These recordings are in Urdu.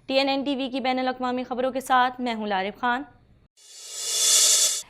TNN-TV کی بین الاقوامی خبروں کے ساتھ میں ہوں لارب خان۔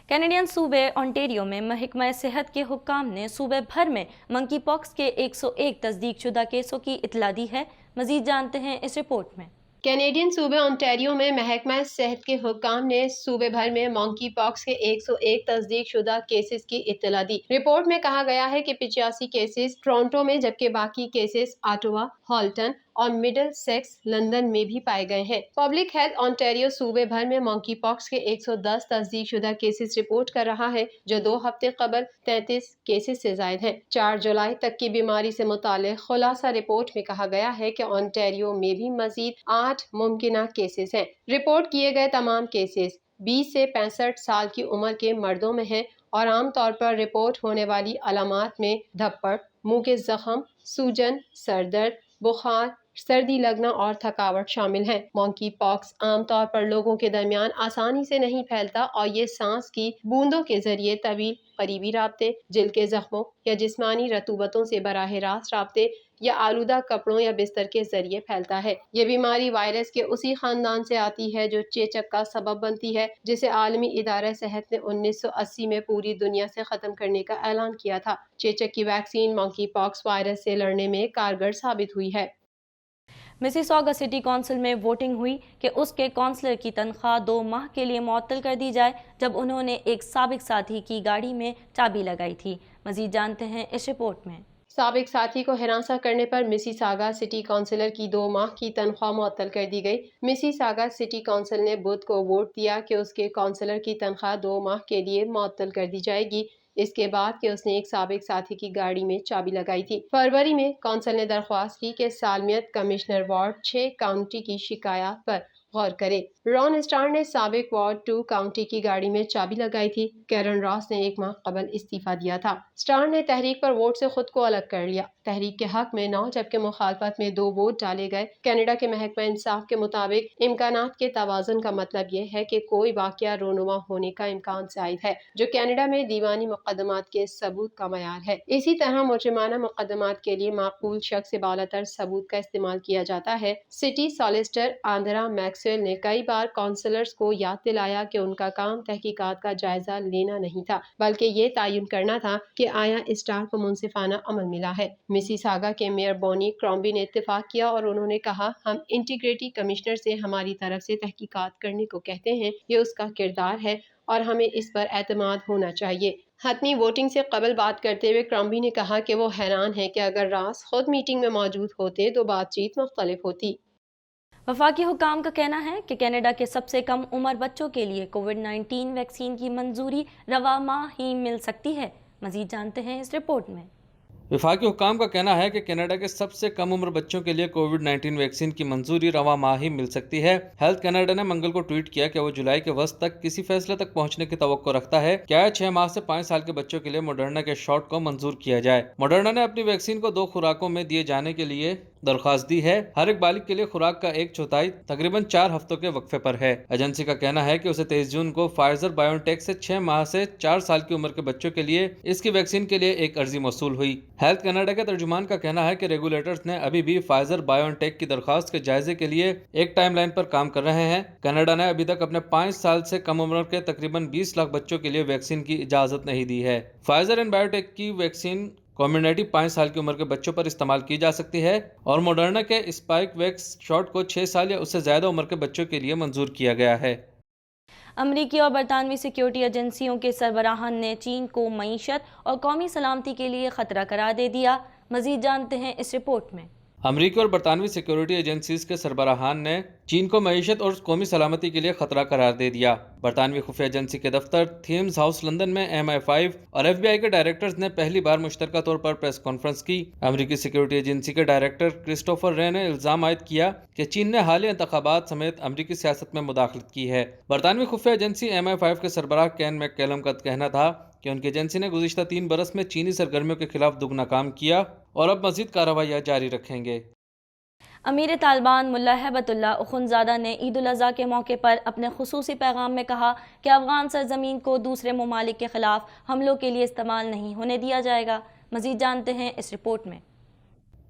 کینیڈین صوبے انٹیریو میں محکمہ صحت کے حکام نے صوبے بھر میں منکی پاکس کے 101 تصدیق شدہ کیسوں کی اطلاع دی ہے۔ مزید جانتے ہیں اس رپورٹ میں۔ کینیڈین صوبے انٹیریو میں محکمہ صحت کے حکام نے صوبے بھر میں مونکی پاکس کے 101 تصدیق شدہ کیسز کی اطلاع دی۔ رپورٹ میں کہا گیا ہے کہ 85 کیسز ٹورنٹو میں جبکہ باقی کیسز آٹوا، ہالٹن اور مڈل سیکس لندن میں بھی پائے گئے ہیں۔ پبلک ہیلتھ انٹیریو صوبے بھر میں مونکی پاکس کے 110 تصدیق شدہ کیسز رپورٹ کر رہا ہے، جو 2 ہفتے قبل 33 کیسز سے زائد ہیں۔ 4 جولائی تک کی بیماری سے متعلق خلاصہ رپورٹ میں کہا گیا ہے کہ انٹیریو میں بھی مزید 8 ممکنہ کیسز ہیں۔ رپورٹ کیے گئے تمام کیسز 20 سے 65 سال کی عمر کے مردوں میں ہیں اور عام طور پر رپورٹ ہونے والی علامات میں دھپڑ، منہ کے زخم، سوجن، سر درد، بخار، سردی لگنا اور تھکاوٹ شامل ہیں۔ مونکی پاکس عام طور پر لوگوں کے درمیان آسانی سے نہیں پھیلتا اور یہ سانس کی بوندوں کے ذریعے طویل قریبی رابطے، جلد کے زخموں یا جسمانی رطوبتوں سے براہ راست رابطے یا آلودہ کپڑوں یا بستر کے ذریعے پھیلتا ہے۔ یہ بیماری وائرس کے اسی خاندان سے آتی ہے جو چیچک کا سبب بنتی ہے، جسے عالمی ادارہ صحت نے 1980 میں پوری دنیا سے ختم کرنے کا اعلان کیا تھا۔ چیچک کی ویکسین مونکی پاکس وائرس سے لڑنے میں کارگر ثابت ہوئی ہے۔ مسیساگا سٹی کونسل میں ووٹنگ ہوئی کہ اس کے کونسلر کی تنخواہ 2 ماہ کے لیے معطل کر دی جائے، جب انہوں نے ایک سابق ساتھی کی گاڑی میں چابی لگائی تھی۔ مزید جانتے ہیں اس رپورٹ میں۔ سابق ساتھی کو ہراساں کرنے پر مسیساگا سٹی کونسلر کی 2 ماہ کی تنخواہ معطل کر دی گئی۔ مسیساگا سٹی کونسل نے بدھ کو ووٹ دیا کہ اس کے کونسلر کی تنخواہ 2 ماہ کے لیے معطل کر دی جائے گی، اس کے بعد کہ اس نے ایک سابق ساتھی کی گاڑی میں چابی لگائی تھی۔ فروری میں کونسل نے درخواست کی کہ سالمیت کمشنر وارڈ 6 کاؤنٹی کی شکایات پر غور کرے۔ رون اسٹار نے سابق وارڈ 2 کاؤنٹی کی گاڑی میں چابی لگائی تھی۔ کیرن راس نے 1 ماہ قبل استعفیٰ دیا تھا۔ اسٹار نے تحریک پر ووٹ سے خود کو الگ کر لیا۔ تحریک کے حق میں 9 جبکہ مخالفت میں 2 ووٹ ڈالے گئے۔ کینیڈا کے محکمہ انصاف کے مطابق امکانات کے توازن کا مطلب یہ ہے کہ کوئی واقعہ رونما ہونے کا امکان زائد ہے، جو کینیڈا میں دیوانی مقدمات کے ثبوت کا معیار ہے۔ اسی طرح مجرمانہ مقدمات کے لیے معقول شک سے بالاتر ثبوت کا استعمال کیا جاتا ہے۔ سٹی سالیسیٹر آندرا میکسویل نے کئی بار کونسلرز کو یاد دلایا کہ ان کا کام تحقیقات کا جائزہ لینا نہیں تھا، بلکہ یہ تعین کرنا تھا کہ آیا اسٹار کو منصفانہ عمل ملا ہے۔ مسیساگا کے میئر بونی کرامبی نے اتفاق کیا اور انہوں نے کہا، ہم انٹیگریٹی کمشنر سے ہماری طرف سے تحقیقات کرنے کو کہتے ہیں، یہ اس کا کردار ہے اور ہمیں اس پر اعتماد ہونا چاہیے۔ حتمی ووٹنگ سے قبل بات کرتے ہوئے کرامبی نے کہا کہ وہ حیران ہیں کہ اگر راس خود میٹنگ میں موجود ہوتے تو بات چیت مختلف ہوتی۔ وفاقی حکام کا کہنا ہے کہ کینیڈا کے سب سے کم عمر بچوں کے لیے کووڈ-19 ویکسین کی منظوری رواں ماہ ہی مل سکتی ہے۔ مزید جانتے ہیں اس رپورٹ میں۔ وفاقی حکام کا کہنا ہے کہ کینیڈا کے سب سے کم عمر بچوں کے لیے کووڈ-19 ویکسین کی منظوری رواں ماہ ہی مل سکتی ہے۔ ہیلتھ کینیڈا نے منگل کو ٹویٹ کیا کہ وہ جولائی کے وسط تک کسی فیصلے تک پہنچنے کی توقع رکھتا ہے کہ آیا 6 ماہ سے 5 سال کے بچوں کے لیے موڈرنا کے شاٹ کو منظور کیا جائے۔ موڈرنا نے اپنی ویکسین کو 2 خوراکوں میں دیے جانے کے لیے درخواست دی ہے۔ ہر ایک بالغ کے لیے خوراک کا 1/4 تقریباً 4 ہفتوں کے وقفے پر ہے۔ ایجنسی کا کہنا ہے کہ اسے 23 جون کو فائزر بائیو ٹیک سے 6 ماہ سے 4 سال کی عمر کے بچوں کے لیے اس کی ویکسین کے لیے ایک عرضی موصول ہوئی۔ ہیلتھ کینیڈا کے ترجمان کا کہنا ہے کہ ریگولیٹرز نے ابھی بھی فائزر بائیو ٹیک کی درخواست کے جائزے کے لیے ایک ٹائم لائن پر کام کر رہے ہیں۔ کینیڈا نے ابھی تک اپنے 5 سال سے کم عمر کے تقریباً 20 لاکھ بچوں کے لیے ویکسین کی اجازت نہیں دی ہے۔ فائزر اینڈ بائیو ٹیک کی ویکسین کمیونٹی 5 سال کی عمر کے بچوں پر استعمال کی جا سکتی ہے اور موڈرنا کے اسپائک ویکس شاٹ کو 6 سال یا اس سے زیادہ عمر کے بچوں کے لیے منظور کیا گیا ہے۔ امریکی اور برطانوی سیکیورٹی ایجنسیوں کے سربراہان نے چین کو معیشت اور قومی سلامتی کے لیے خطرہ قرار دے دیا۔ مزید جانتے ہیں اس رپورٹ میں۔ امریکی اور برطانوی سیکیورٹی ایجنسیز کے سربراہان نے چین کو معیشت اور قومی سلامتی کے لیے خطرہ قرار دے دیا۔ برطانوی خفیہ ایجنسی کے دفتر تھیمز ہاؤس لندن میں MI5 اور FBI کے ڈائریکٹرز نے پہلی بار مشترکہ طور پر پریس کانفرنس کی۔ امریکی سیکیورٹی ایجنسی کے ڈائریکٹر کرسٹوفر رے نے الزام عائد کیا کہ چین نے حالیہ انتخابات سمیت امریکی سیاست میں مداخلت کی ہے۔ برطانوی خفیہ ایجنسی MI5 کے سربراہ کین میک کیلم کا کہنا تھا کہ ان کی ایجنسی نے گزشتہ 3 برس میں چینی سرگرمیوں کے خلاف دگنا کام کیا اور اب مزید کارروائیاں جاری رکھیں گے۔ امیر طالبان ملا ہیبت اللہ اخندزادہ نے عید الاضحیٰ کے موقع پر اپنے خصوصی پیغام میں کہا کہ افغان سرزمین کو دوسرے ممالک کے خلاف حملوں کے لیے استعمال نہیں ہونے دیا جائے گا۔ مزید جانتے ہیں اس رپورٹ میں۔